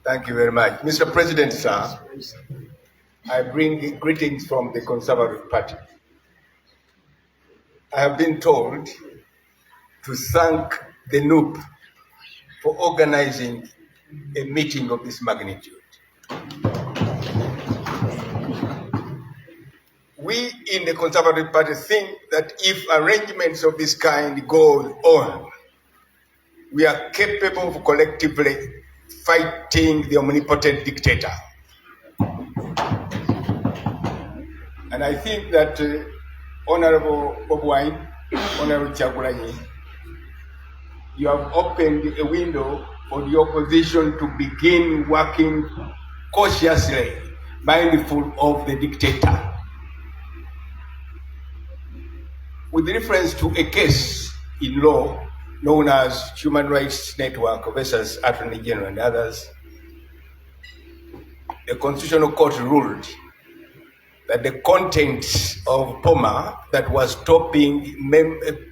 Thank you very much. Mr. President, sir, I bring greetings from the Conservative Party. I have been told to thank the NUP for organizing a meeting of this magnitude. We in the Conservative Party think that if arrangements of this kind go on, we are capable of collectively fighting the omnipotent dictator. And I think that Honorable Bobi, Honorable Kyagulanyi, you have opened a window for the opposition to begin working cautiously, mindful of the dictator. With reference to a case in law known as Human Rights Network versus Attorney General and others, the Constitutional Court ruled that the contents of POMA that was stopping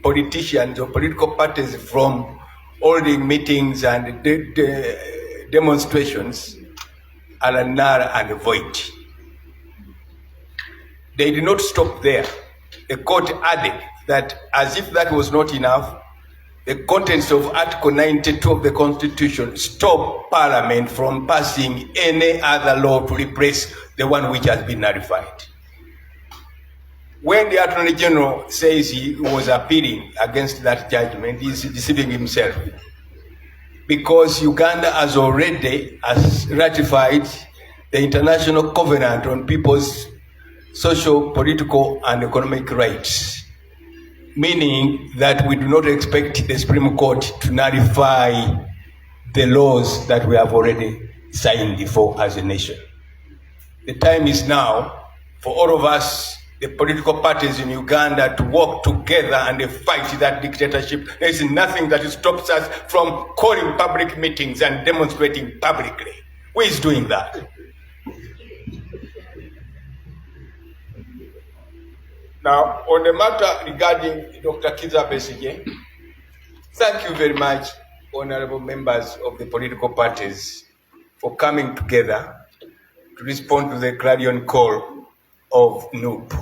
politicians or political parties from holding meetings and demonstrations are null and void. They did not stop there. The court added that as if that was not enough, the contents of Article 92 of the Constitution stop Parliament from passing any other law to replace the one which has been nullified. When the Attorney General says he was appealing against that judgment, he is deceiving himself, because Uganda has already ratified the International Covenant on People's Social, Political, and Economic Rights, meaning that we do not expect the Supreme Court to nullify the laws that we have already signed for as a nation. The time is now for all of us, the political parties in Uganda, to work together and fight that dictatorship. There is nothing that stops us from calling public meetings and demonstrating publicly. Who is doing that? Now, on the matter regarding Dr. Kizza Besigye, thank you very much, honorable members of the political parties, for coming together to respond to the clarion call of NUP.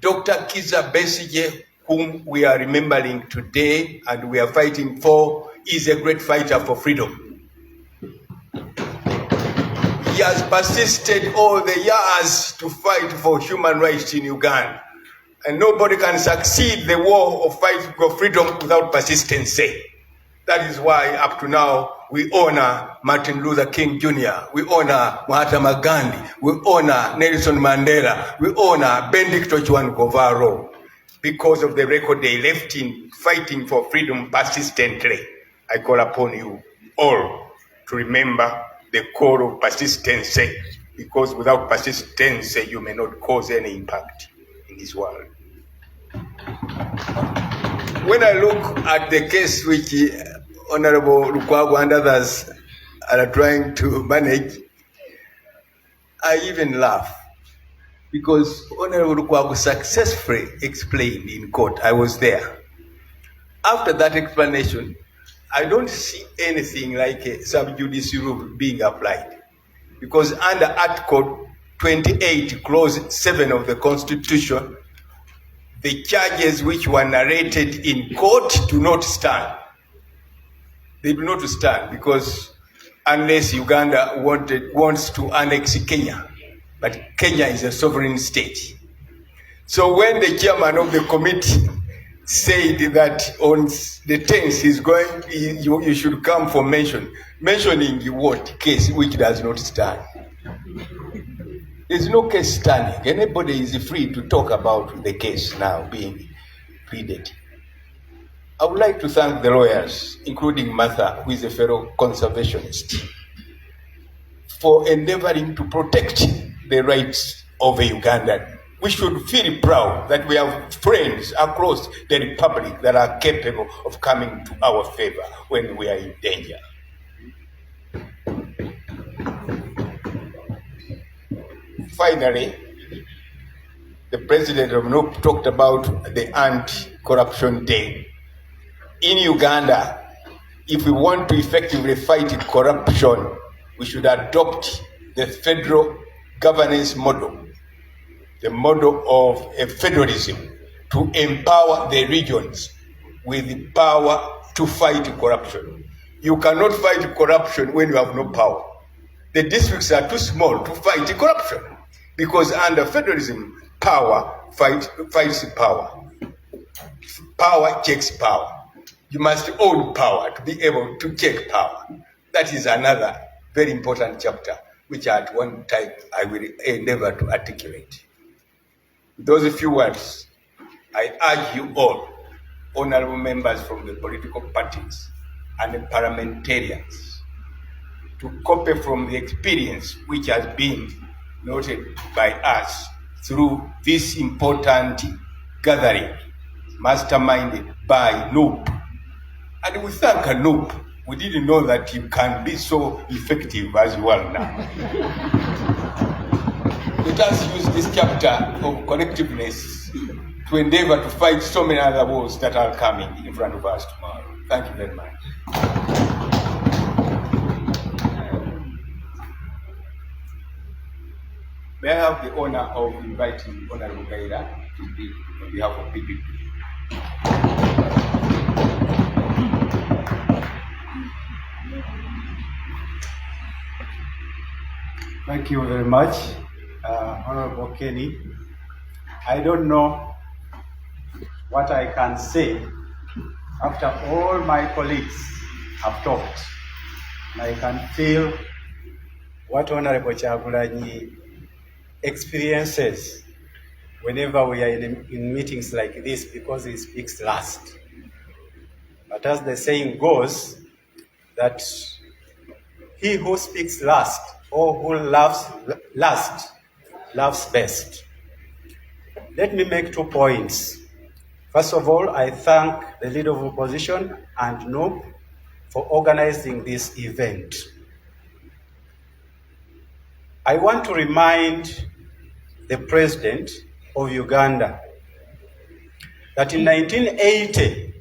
Dr. Kizza Besigye, whom we are remembering today and we are fighting for, is a great fighter for freedom. He has persisted all the years to fight for human rights in Uganda. And nobody can succeed the war of fighting for freedom without persistency. That is why up to now we honor Martin Luther King Jr., we honor Mahatma Gandhi, we honor Nelson Mandela, we honor Benedicto Juan Govaro, because of the record they left in fighting for freedom persistently. I call upon you all to remember the call of persistency, because without persistency you may not cause any impact in this world. When I look at the case which Honorable Lukyamuzi and others are trying to manage, I even laugh, because Honorable Lukyamuzi successfully explained in court. I was there. After that explanation, I don't see anything like a sub judice rule being applied, because under Article 28, Clause 7 of the Constitution, the charges which were narrated in court do not stand. They do not stand, because unless Uganda wants to annex Kenya, but Kenya is a sovereign state. So when the chairman of the committee said that on the 10th you should come for mentioning what case which does not stand. There's no case standing. Anybody is free to talk about the case now being pleaded. I would like to thank the lawyers, including Martha, who is a fellow conservationist, for endeavoring to protect the rights of a Ugandan. We should feel proud that we have friends across the republic that are capable of coming to our favor when we are in danger. Finally, the president of NUP talked about the anti-corruption day. In Uganda, if we want to effectively fight corruption, we should adopt the federal governance model, the model of a federalism, to empower the regions with the power to fight corruption. You cannot fight corruption when you have no power. The districts are too small to fight corruption because under federalism, power fights power. Power checks power. You must own power to be able to check power. That is another very important chapter, which at one time I will endeavor to articulate. With those few words, I urge you all, honorable members from the political parties and the parliamentarians, to copy from the experience which has been noted by us through this important gathering, masterminded by NUP. And we thank NUP. We didn't know that you can be so effective as you are now. Let us use this chapter of collectiveness to endeavor to fight so many other wars that are coming in front of us tomorrow. Thank you very much. May I have the honor of inviting Honorable Gaira to speak on behalf of PPP. Thank you very much, Honorable Kenny. I don't know what I can say after all my colleagues have talked. And I can feel what Honorable Kyagulanyi experiences whenever we are in meetings like this, because he speaks last. But as the saying goes, that he who speaks last or who laughs last laughs best. Let me make 2 points. First of all, I thank the Leader of Opposition and NUP for organizing this event. I want to remind the President of Uganda that in 1980,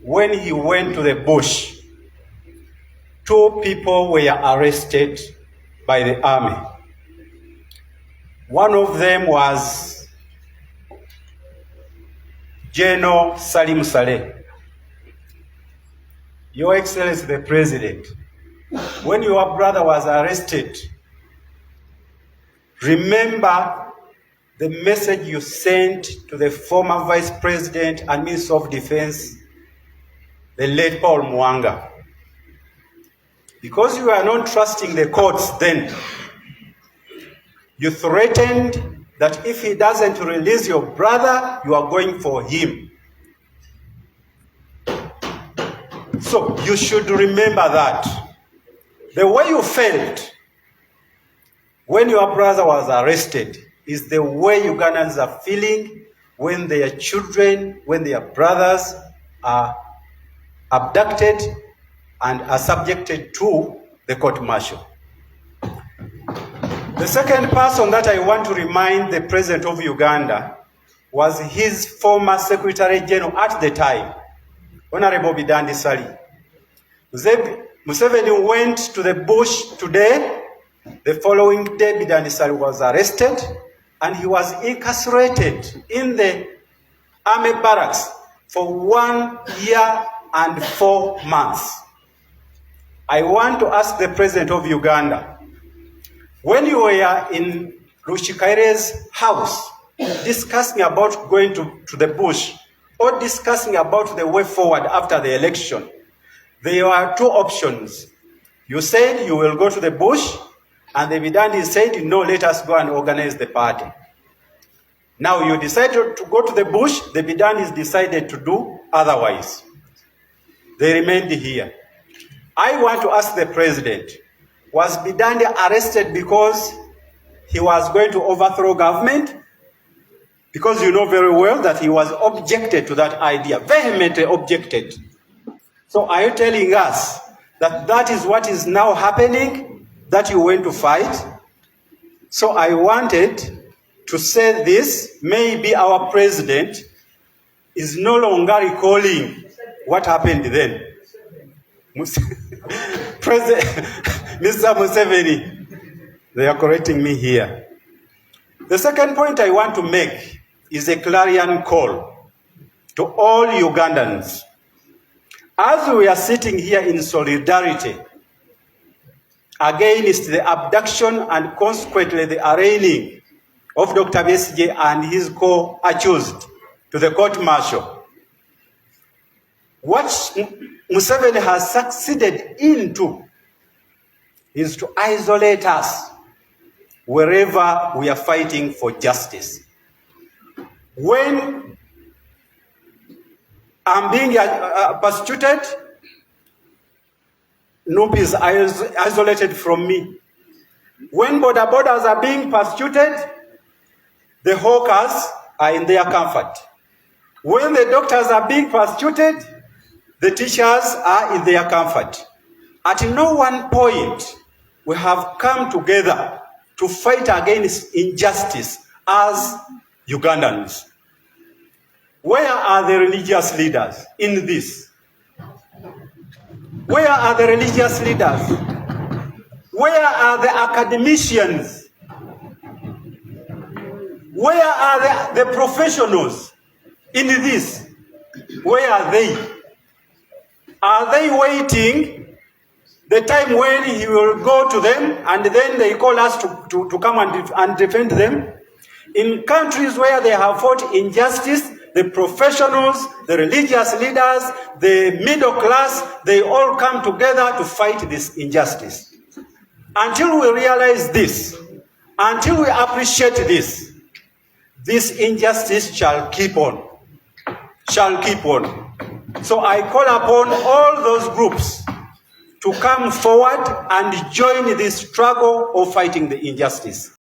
when he went to the bush, 2 people were arrested by the army. One of them was General Salim Saleh. Your Excellency the President, when your brother was arrested, remember the message you sent to the former Vice President and Minister of Defense, the late Paul Mwanga. Because you are not trusting the courts then, you threatened that if he doesn't release your brother, you are going for him. So you should remember that. The way you felt when your brother was arrested is the way Ugandans are feeling when their children, when their brothers are abducted and are subjected to the court-martial. The second person that I want to remind the President of Uganda was his former Secretary General at the time, Honorable Bidandi Sali. Museveni went to the bush today. The following day, Bidandi Sali was arrested and he was incarcerated in the army barracks for 1 year and 4 months. I want to ask the President of Uganda, when you were in Lushikaire's house discussing about going to the bush or discussing about the way forward after the election, there were 2 options. You said you will go to the bush, and the Bidandi said, no, let us go and organize the party. Now you decided to go to the bush, the Bidandis decided to do otherwise. They remained here. I want to ask the President, was Bidandi arrested because he was going to overthrow government? Because you know very well that he was objected to that idea, vehemently objected. So are you telling us that that is what is now happening, that you went to fight? So I wanted to say this, maybe our President is no longer recalling what happened then. President Mr. Museveni, they are correcting me here. The second point I want to make is a clarion call to all Ugandans. As we are sitting here in solidarity against the abduction and consequently the arraigning of Dr. Besigye and his co-accused to the court-martial, what Museveni has succeeded into is to isolate us wherever we are fighting for justice. When I'm being persecuted, Nubi is isolated from me. When borders are being persecuted, the hawkers are in their comfort. When the doctors are being persecuted, the teachers are in their comfort. At no one point, we have come together to fight against injustice as Ugandans. Where are the religious leaders in this? Where are the religious leaders? Where are the academicians? Where are the professionals in this? Where are they? Are they waiting the time when he will go to them and then they call us to come and defend them? In countries where they have fought injustice, the professionals, the religious leaders, the middle class, they all come together to fight this injustice. Until we realize this, until we appreciate this, this injustice shall keep on. Shall keep on. So I call upon all those groups to come forward and join this struggle of fighting the injustice.